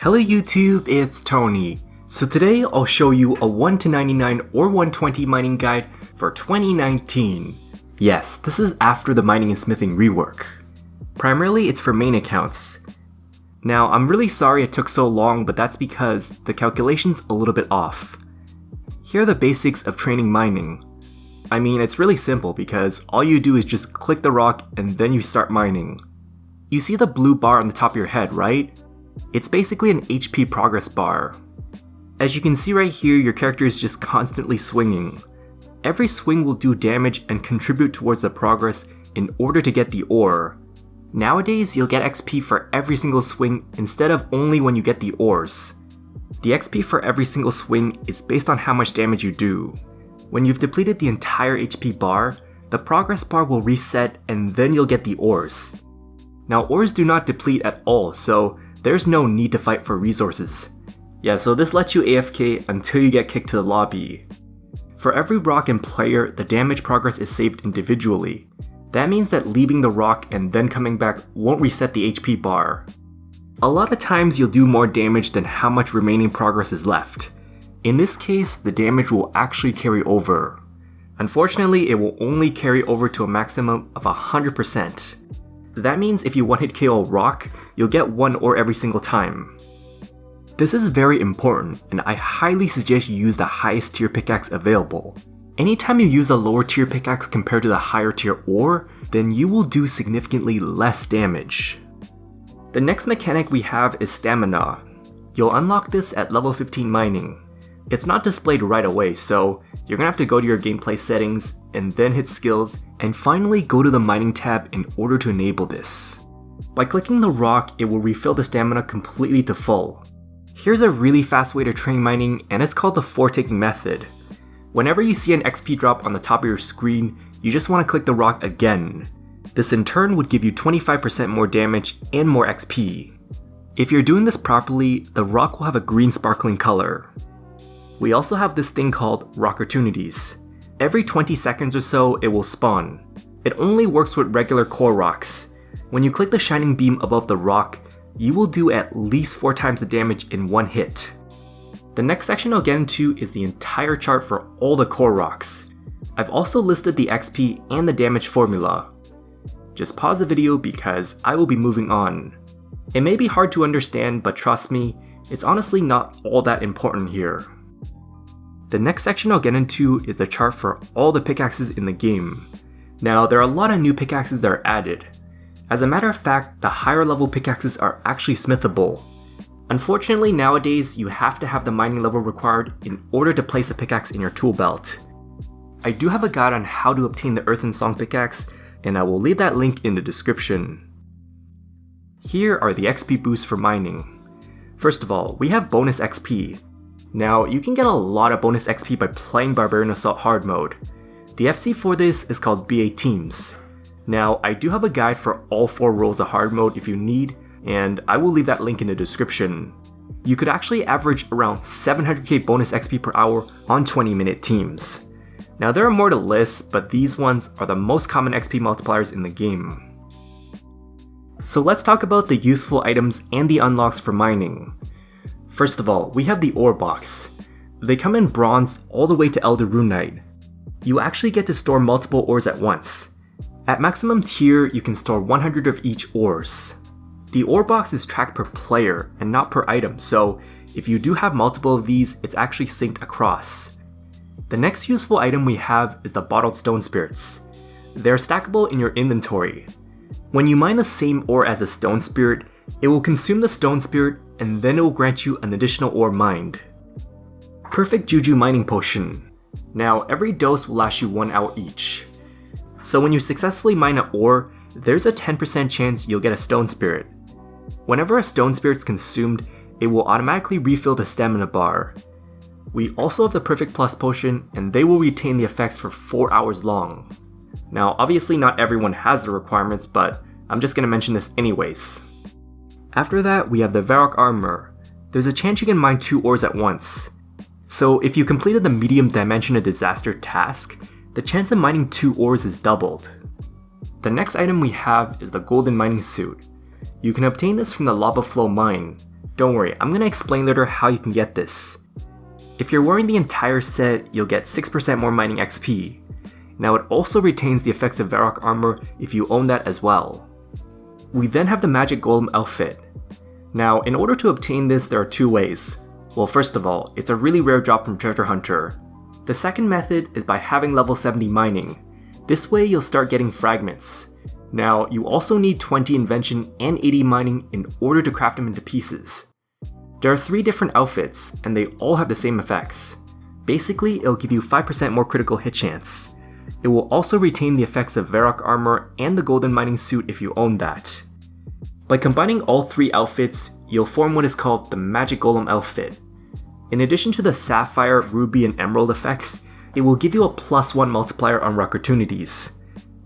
Hello YouTube, it's Tony. So today I'll show you a 1 to 99 or 120 mining guide for 2019. Yes, this is after the mining and smithing rework. Primarily it's for main accounts. Now I'm really sorry it took so long, but that's because the calculation's a little bit off. Here are the basics of training mining. I mean, it's really simple because all you do is just click the rock and then you start mining. You see the blue bar on the top of your head, right? It's basically an HP progress bar. As you can see right here, your character is just constantly swinging. Every swing will do damage and contribute towards the progress in order to get the ore. Nowadays, you'll get XP for every single swing instead of only when you get the ores. The XP for every single swing is based on how much damage you do. When you've depleted the entire HP bar, the progress bar will reset and then you'll get the ores. Now, ores do not deplete at all, so there's no need to fight for resources. Yeah, so this lets you AFK until you get kicked to the lobby. For every rock and player, the damage progress is saved individually. That means that leaving the rock and then coming back won't reset the HP bar. A lot of times you'll do more damage than how much remaining progress is left. In this case, the damage will actually carry over. Unfortunately, it will only carry over to a maximum of 100%. That means if you one-hit KO a rock, you'll get one ore every single time. This is very important, and I highly suggest you use the highest tier pickaxe available. Anytime you use a lower tier pickaxe compared to the higher tier ore, then you will do significantly less damage. The next mechanic we have is stamina. You'll unlock this at level 15 mining. It's not displayed right away, so you're gonna have to go to your gameplay settings and then hit skills and finally go to the mining tab in order to enable this. By clicking the rock, it will refill the stamina completely to full. Here's a really fast way to train mining, and it's called the foretaking method. Whenever you see an XP drop on the top of your screen, you just want to click the rock again. This in turn would give you 25% more damage and more XP. If you're doing this properly, the rock will have a green sparkling color. We also have this thing called rock opportunities. Every 20 seconds or so, it will spawn. It only works with regular core rocks. When you click the shining beam above the rock, you will do at least 4 times the damage in one hit. The next section I'll get into is the entire chart for all the core rocks. I've also listed the XP and the damage formula. Just pause the video because I will be moving on. It may be hard to understand, but trust me, it's honestly not all that important here. The next section I'll get into is the chart for all the pickaxes in the game. Now, there are a lot of new pickaxes that are added. As a matter of fact, the higher level pickaxes are actually smithable. Unfortunately, nowadays, you have to have the mining level required in order to place a pickaxe in your tool belt. I do have a guide on how to obtain the Earth and Song pickaxe, and I will leave that link in the description. Here are the XP boosts for mining. First of all, we have bonus XP. Now, you can get a lot of bonus XP by playing Barbarian Assault hard mode. The FC for this is called BA Teams. Now, I do have a guide for all 4 roles of hard mode if you need, and I will leave that link in the description. You could actually average around 700k bonus XP per hour on 20-minute teams. Now, there are more to list, but these ones are the most common XP multipliers in the game. So let's talk about the useful items and the unlocks for mining. First of all, we have the ore box. They come in bronze all the way to Elder Runite. You actually get to store multiple ores at once. At maximum tier, you can store 100 of each ores. The ore box is tracked per player and not per item, so if you do have multiple of these, it's actually synced across. The next useful item we have is the bottled stone spirits. They're stackable in your inventory. When you mine the same ore as a stone spirit, it will consume the stone spirit and then it will grant you an additional ore mined. Perfect Juju mining potion. Now, every dose will last you 1 hour each. So when you successfully mine an ore, there's a 10% chance you'll get a stone spirit. Whenever a stone spirit is consumed, it will automatically refill the stamina bar. We also have the Perfect Plus potion, and they will retain the effects for 4 hours long. Now, obviously not everyone has the requirements, but I'm just gonna mention this anyways. After that, we have the Varrock Armour. There's a chance you can mine 2 ores at once. So if you completed the medium dimension of disaster task, the chance of mining 2 ores is doubled. The next item we have is the golden mining suit. You can obtain this from the lava flow mine. Don't worry, I'm gonna explain later how you can get this. If you're wearing the entire set, you'll get 6% more mining XP. Now it also retains the effects of Varrock Armour if you own that as well. We then have the Magic Golem outfit. Now, in order to obtain this, there are two ways. Well, first of all, it's a really rare drop from Treasure Hunter. The second method is by having level 70 mining. This way you'll start getting fragments. Now, you also need 20 Invention and 80 mining in order to craft them into pieces. There are 3 different outfits, and they all have the same effects. Basically, it'll give you 5% more critical hit chance. It will also retain the effects of Varrock Armour and the Golden Mining Suit if you own that. By combining all 3 outfits, you'll form what is called the Magic Golem outfit. In addition to the Sapphire, Ruby, and Emerald effects, it will give you a +1 multiplier on opportunities.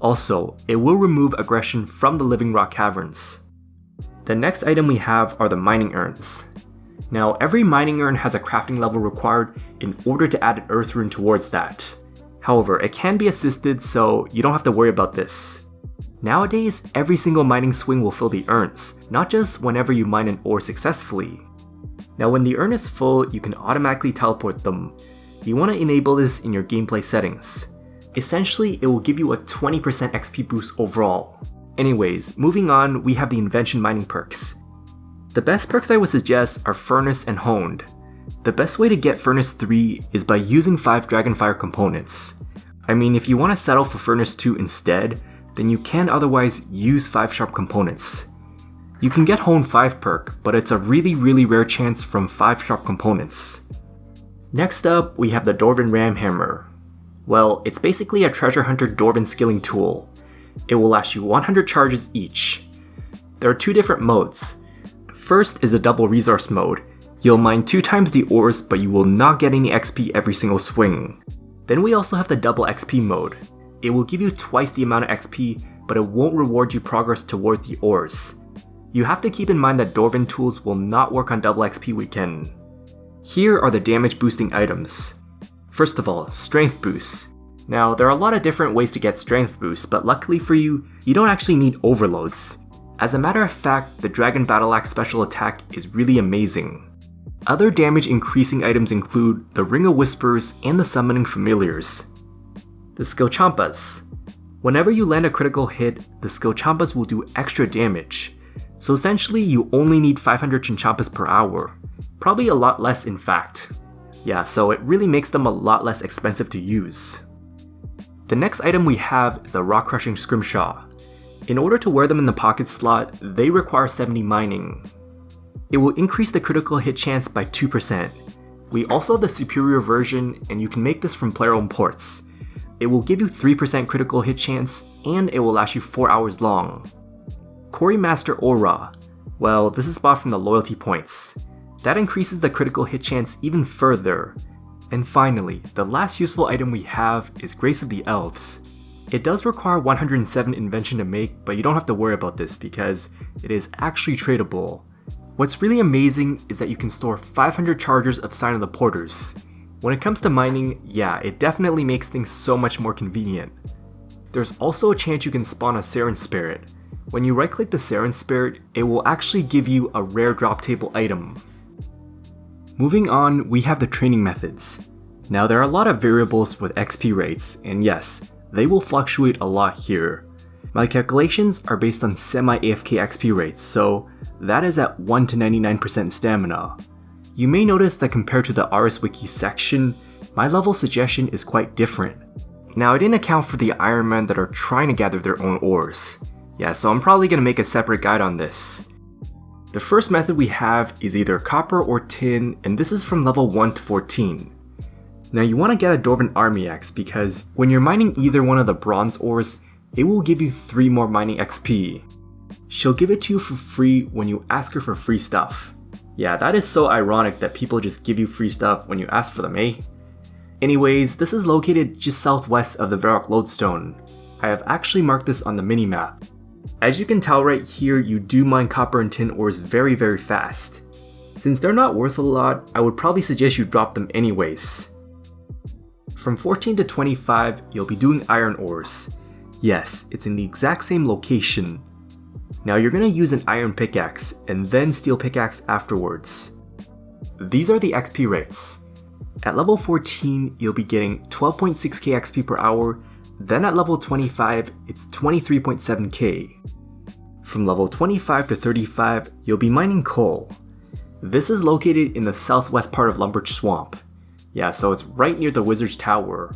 Also, it will remove aggression from the Living Rock Caverns. The next item we have are the mining urns. Now, every mining urn has a crafting level required in order to add an earth rune towards that. However, it can be assisted, so you don't have to worry about this. Nowadays, every single mining swing will fill the urns, not just whenever you mine an ore successfully. Now, when the urn is full, you can automatically teleport them. You want to enable this in your gameplay settings. Essentially, it will give you a 20% XP boost overall. Anyways, moving on, we have the Invention mining perks. The best perks I would suggest are Furnace and Honed. The best way to get Furnace 3 is by using 5 Dragonfire components. I mean, if you want to settle for Furnace 2 instead, then you can otherwise use 5 Sharp components. You can get Honed 5 perk, but it's a really rare chance from 5 Sharp components. Next up, we have the Dwarven Ramhammer. Well, it's basically a treasure hunter dwarven skilling tool. It will last you 100 charges each. There are 2 different modes. First is the double resource mode. You'll mine 2 times the ores, but you will not get any XP every single swing. Then we also have the double XP mode. It will give you twice the amount of XP, but it won't reward you progress towards the ores. You have to keep in mind that dwarven tools will not work on double XP weekend. Here are the damage boosting items. First of all, strength boosts. Now, there are a lot of different ways to get strength boosts, but luckily for you, you don't actually need overloads. As a matter of fact, the Dragon Battle Axe special attack is really amazing. Other damage increasing items include the Ring of Whispers and the Summoning Familiars. The Skillchompas. Whenever you land a critical hit, the Skillchompas will do extra damage. So essentially, you only need 500 Chinchompas per hour. Probably a lot less in fact. Yeah, so it really makes them a lot less expensive to use. The next item we have is the Rock Crushing Scrimshaw. In order to wear them in the pocket slot, they require 70 mining. It will increase the critical hit chance by 2%. We also have the superior version, and you can make this from player-owned ports. It will give you 3% critical hit chance, and it will last you 4 hours long. Quarrymaster Aura. Well, this is bought from the loyalty points. That increases the critical hit chance even further. And finally, the last useful item we have is Grace of the Elves. It does require 107 Invention to make, but you don't have to worry about this because it is actually tradable. What's really amazing is that you can store 500 chargers of Sign of the Porters. When it comes to mining, yeah, it definitely makes things so much more convenient. There's also a chance you can spawn a Seren Spirit. When you right click the Seren Spirit, it will actually give you a rare drop table item. Moving on, we have the training methods. Now there are a lot of variables with XP rates, and yes, they will fluctuate a lot here. My calculations are based on semi-AFK XP rates, so that is at 1 to 99% stamina. You may notice that compared to the RS Wiki section, my level suggestion is quite different. Now I didn't account for the Iron Men that are trying to gather their own ores. Yeah, so I'm probably going to make a separate guide on this. The first method we have is either copper or tin, and this is from level 1 to 14. Now you want to get a Dwarven Army Axe because when you're mining either one of the bronze ores, it will give you 3 more mining XP. She'll give it to you for free when you ask her for free stuff. Yeah, that is so ironic that people just give you free stuff when you ask for them, eh? Anyways, this is located just southwest of the Varrock Lodestone. I have actually marked this on the minimap. As you can tell right here, you do mine copper and tin ores very fast. Since they're not worth a lot, I would probably suggest you drop them anyways. From 14 to 25, you'll be doing iron ores. Yes, it's in the exact same location. Now you're going to use an iron pickaxe and then steel pickaxe afterwards. These are the XP rates. At level 14, you'll be getting 12.6k XP per hour, then at level 25, it's 23.7k. From level 25 to 35, you'll be mining coal. This is located in the southwest part of Lumbridge Swamp. Yeah, so it's right near the Wizard's Tower.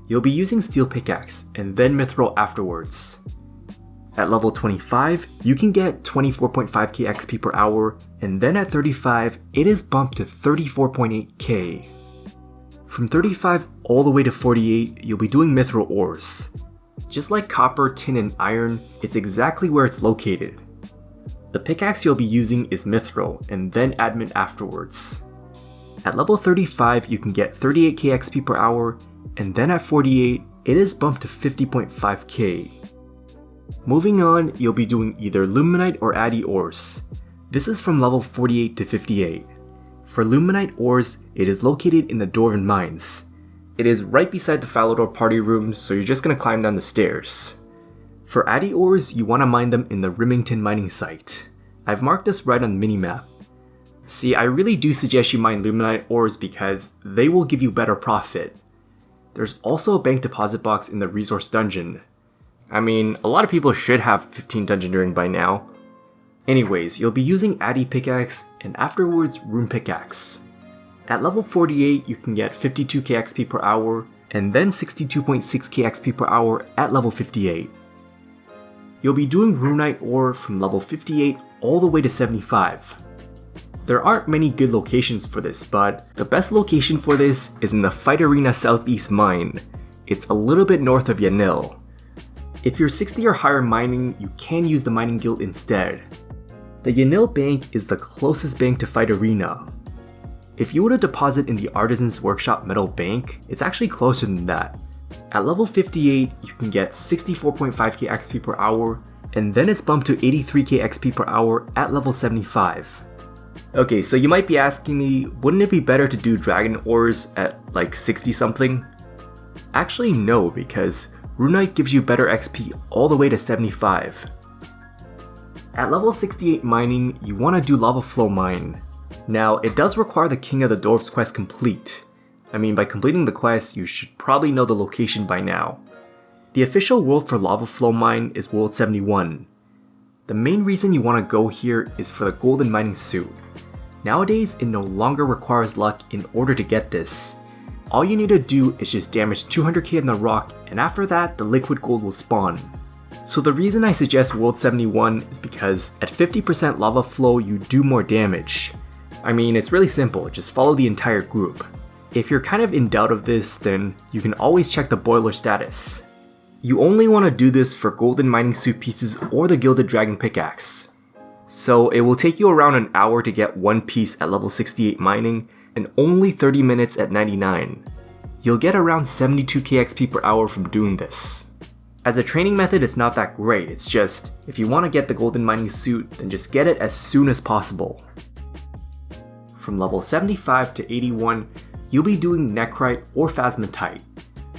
You'll be using steel pickaxe and then mithril afterwards. At level 25, you can get 24.5k XP per hour, and then at 35, it is bumped to 34.8k. From 35 all the way to 48, you'll be doing mithril ores. Just like copper, tin, and iron, it's exactly where it's located. The pickaxe you'll be using is mithril, and then adamant afterwards. At level 35, you can get 38k XP per hour, and then at 48, it is bumped to 50.5k. Moving on, you'll be doing either luminite or addy ores. This is from level 48 to 58. For luminite ores, it is located in the Dwarven mines. It is right beside the Falador party room, so you're just going to climb down the stairs. For addy ores, you want to mine them in the Rimington mining site. I've marked this right on the minimap. See, I really do suggest you mine luminite ores because they will give you better profit. There's also a bank deposit box in the resource dungeon. I mean, a lot of people should have 15 dungeoneering by now. Anyways, you'll be using addy pickaxe and afterwards rune pickaxe. At level 48, you can get 52k XP per hour and then 62.6k XP per hour at level 58. You'll be doing runite ore from level 58 all the way to 75. There aren't many good locations for this, but the best location for this is in the Fight Arena Southeast mine. It's a little bit north of Yanil. If you're 60 or higher mining, you can use the mining guild instead. The Yanil bank is the closest bank to Fight Arena. If you were to deposit in the Artisan's Workshop metal bank, it's actually closer than that. At level 58, you can get 64.5k XP per hour, and then it's bumped to 83k XP per hour at level 75. Okay, so you might be asking me, wouldn't it be better to do dragon ores at like 60 something? Actually no, because runite gives you better XP all the way to 75. At level 68 mining, you want to do lava flow mine. Now, it does require the King of the Dwarves quest complete. I mean, by completing the quest, you should probably know the location by now. The official world for lava flow mine is World 71. The main reason you want to go here is for the golden mining suit. Nowadays, it no longer requires luck in order to get this. All you need to do is just damage 200k in the rock, and after that, the liquid gold will spawn. So the reason I suggest World 71 is because at 50% lava flow, you do more damage. I mean, it's really simple, just follow the entire group. If you're kind of in doubt of this, then you can always check the boiler status. You only want to do this for golden mining suit pieces or the gilded dragon pickaxe. So it will take you around an hour to get one piece at level 68 mining, and only 30 minutes at 99. You'll get around 72k XP per hour from doing this. As a training method, it's not that great, it's just, if you want to get the golden mining suit, then just get it as soon as possible. From level 75 to 81, you'll be doing nechrite or phasmatite.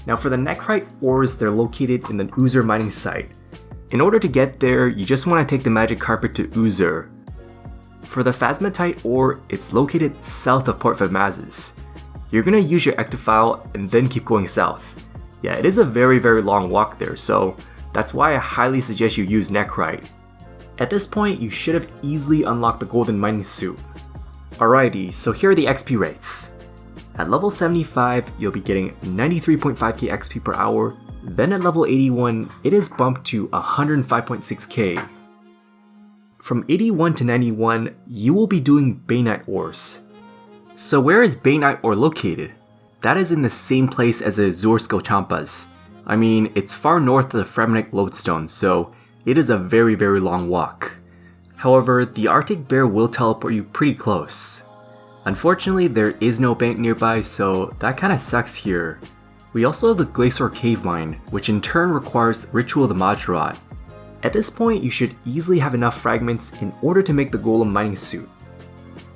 Now for the nechrite ores, they're located in the Oozer mining site. In order to get there, you just want to take the magic carpet to Oozer. For the phasmatite ore, it's located south of Port Famazes. You're going to use your ectophile and then keep going south. Yeah, it is a very long walk there, so that's why I highly suggest you use nechrite. At this point, you should have easily unlocked the golden mining suit. Alrighty, so here are the XP rates. At level 75, you'll be getting 93.5k XP per hour, then at level 81, it is bumped to 105.6k. From 81 to 91, you will be doing Bainite ores. So where is Bainite ore located? That is in the same place as the Azure Skillchompas. I mean, it's far north of the Fremenic lodestone, so it is a very long walk. However, the Arctic Bear will teleport you pretty close. Unfortunately, there is no bank nearby, so that kinda sucks here. We also have the Glacier Cave Mine, which in turn requires Ritual of the Majorot. At this point, you should easily have enough fragments in order to make the Golem mining suit.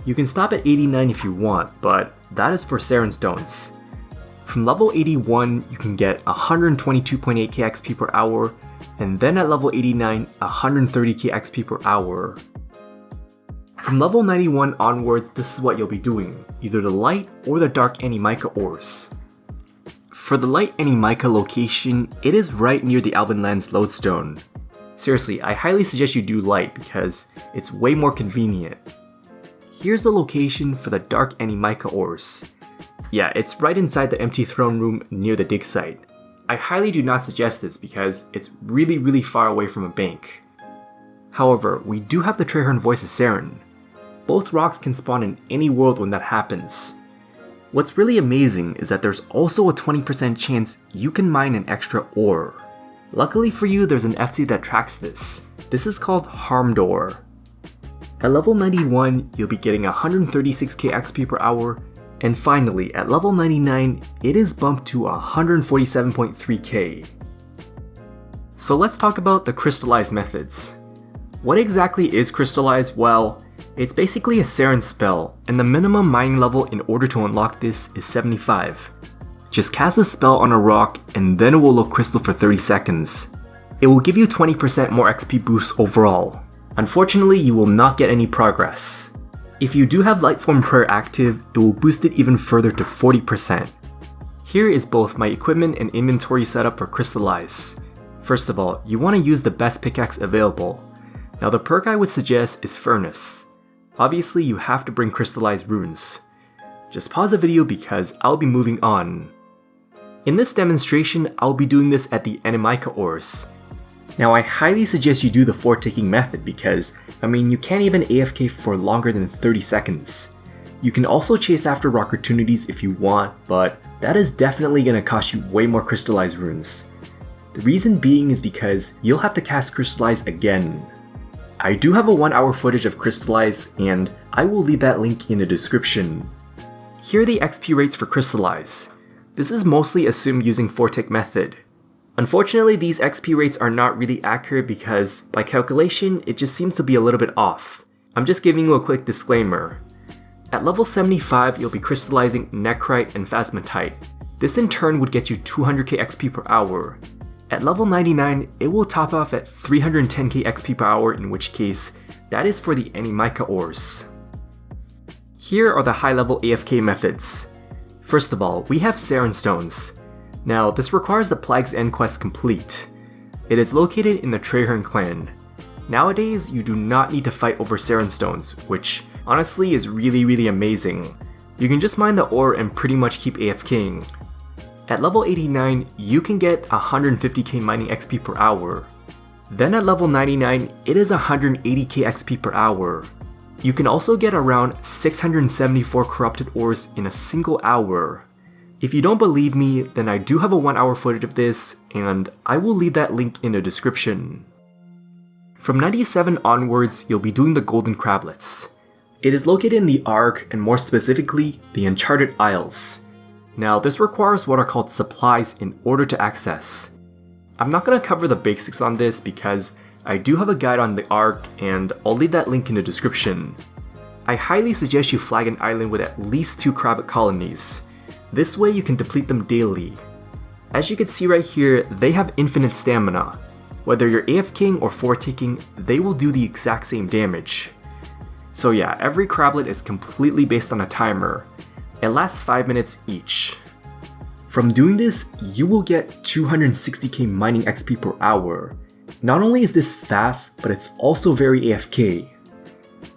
You can stop at 89 if you want, but that is for Seren Stones. From From level 81, you can get 122.8k XP per hour, and then at level 89, 130k XP per hour. From level 91 onwards, this is what you'll be doing, either the light or the dark Animica ores. For the light Animica location, it is right near the Elven Lands lodestone. Seriously, I highly suggest you do light because it's way more convenient. Here's the location for the dark Animica ores. Yeah, it's right inside the empty throne room near the dig site. I highly do not suggest this because it's really far away from a bank. However, we do have the Treherne Voice of Seren. Both rocks can spawn in any world when that happens. What's really amazing is that there's also a 20% chance you can mine an extra ore. Luckily for you, there's an FC that tracks this. This is called Harmed Ore. At level 91, you'll be getting 136k XP per hour, and finally, at level 99, it is bumped to 147.3k. So let's talk about the Crystallize Methods. What exactly is Crystallize? Well, it's basically a Seren spell, and the minimum mining level in order to unlock this is 75. Just cast the spell on a rock and then it will look crystal for 30 seconds. It will give you 20% more XP boost overall. Unfortunately, you will not get any progress. If you do have Lightform Prayer active, it will boost it even further to 40%. Here is both my equipment and inventory setup for Crystallize. First of all, you want to use the best pickaxe available. Now the perk I would suggest is Furnace. Obviously, you have to bring crystallized runes. Just pause the video because I'll be moving on. In this demonstration, I'll be doing this at the Animica ores. Now I highly suggest you do the foretaking method because, you can't even AFK for longer than 30 seconds. You can also chase after opportunities if you want, but that is definitely going to cost you way more crystallized runes. The reason being is because you'll have to cast Crystallize again. I do have a 1 hour footage of Crystallize, and I will leave that link in the description. Here are the XP rates for Crystallize. This is mostly assumed using Foretake method. Unfortunately, these XP rates are not really accurate because, by calculation, it just seems to be a little bit off. I'm just giving you a quick disclaimer. At level 75, you'll be crystallizing Nechrite and Phasmatite. This in turn would get you 200k XP per hour. At level 99, it will top off at 310k XP per hour, in which case, that is for the Animica ores. Here are the high level AFK methods. First of all, we have Seren Stones. Now, this requires the Plague's End quest complete. It is located in the Treherne clan. Nowadays, you do not need to fight over Seren Stones, which honestly is really amazing. You can just mine the ore and pretty much keep AFKing. At level 89, you can get 150k mining XP per hour. Then at level 99, it is 180k XP per hour. You can also get around 674 corrupted ores in a single hour. If you don't believe me, then I do have a 1 hour footage of this, and I will leave that link in the description. From 97 onwards, you'll be doing the Golden Crablets. It is located in the Ark, and more specifically, the Uncharted Isles. Now, this requires what are called supplies in order to access. I'm not going to cover the basics on this because I do have a guide on the Ark, and I'll leave that link in the description. I highly suggest you flag an island with at least 2 crablet colonies. This way you can deplete them daily. As you can see right here, they have infinite stamina. Whether you're AFKing or foretaking, they will do the exact same damage. So yeah, every crablet is completely based on a timer. It lasts 5 minutes each. From doing this, you will get 260k mining XP per hour. Not only is this fast, but it's also very AFK.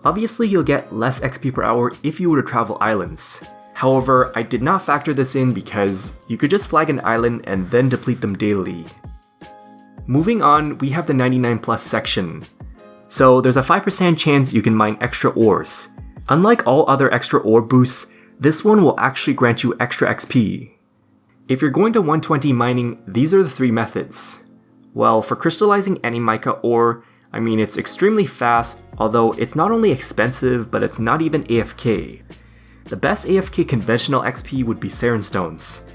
Obviously, you'll get less XP per hour if you were to travel islands. However, I did not factor this in because you could just flag an island and then deplete them daily. Moving on, we have the 99+ section. So there's a 5% chance you can mine extra ores. Unlike all other extra ore boosts, this one will actually grant you extra XP. If you're going to 120 mining, these are the 3 methods. Well, for crystallizing Animica ore, it's extremely fast, although it's not only expensive, but it's not even AFK. The best AFK conventional XP would be Seren Stones.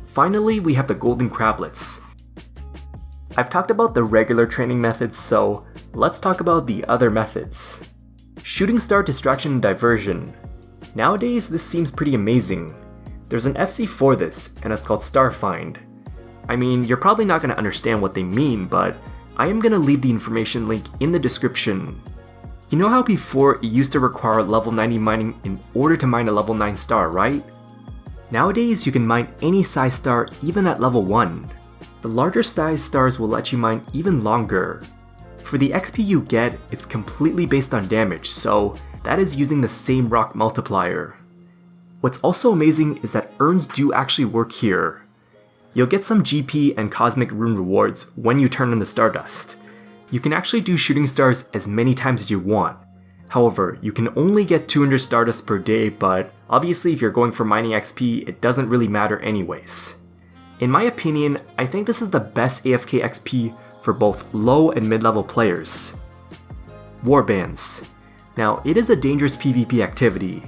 Finally, we have the Golden Crablets. I've talked about the regular training methods, so let's talk about the other methods. Shooting Star Distraction and Diversion. Nowadays, this seems pretty amazing. There's an FC for this, and it's called Starfind. I mean, you're probably not going to understand what they mean, but I am going to leave the information link in the description. You know how before it used to require level 90 mining in order to mine a level 9 star, right? Nowadays you can mine any size star even at level 1. The larger size stars will let you mine even longer. For the XP you get, it's completely based on damage, so that is using the same rock multiplier. What's also amazing is that urns do actually work here. You'll get some GP and cosmic rune rewards when you turn on the Stardust. You can actually do shooting stars as many times as you want. However, you can only get 200 Stardust per day, but obviously if you're going for mining XP, it doesn't really matter anyways. In my opinion, I think this is the best AFK XP for both low and mid-level players. Warbands. Now, it is a dangerous PvP activity.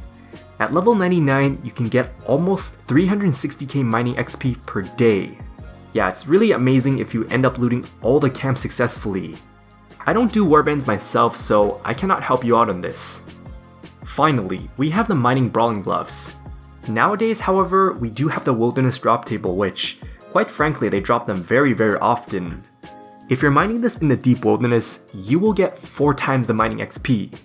At level 99, you can get almost 360k mining XP per day. Yeah, it's really amazing if you end up looting all the camps successfully. I don't do warbands myself, so I cannot help you out on this. Finally, we have the mining brawling gloves. Nowadays, however, we do have the wilderness drop table, which, quite frankly, they drop them very often. If you're mining this in the deep wilderness, you will get 4 times the mining XP.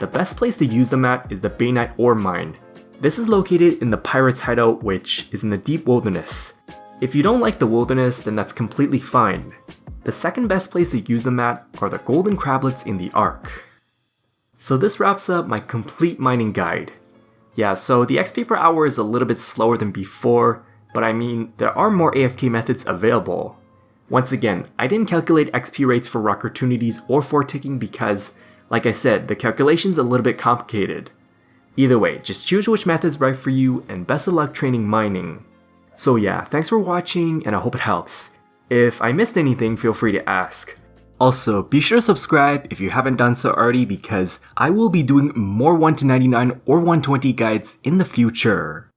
The best place to use them at is the Bainite ore mine. This is located in the Pirates Hideout, which is in the deep wilderness. If you don't like the wilderness, then that's completely fine. The second best place to use them at are the golden crablets in the Ark. So this wraps up my complete mining guide. Yeah, so the XP per hour is a little bit slower than before, but I mean, there are more AFK methods available. Once again, I didn't calculate XP rates for rock opportunities or for ticking because, like I said, the calculation's a little bit complicated. Either way, just choose which method's right for you, and best of luck training mining. So yeah, thanks for watching, and I hope it helps. If I missed anything, feel free to ask. Also, be sure to subscribe if you haven't done so already because I will be doing more 1 to 99 or 120 guides in the future.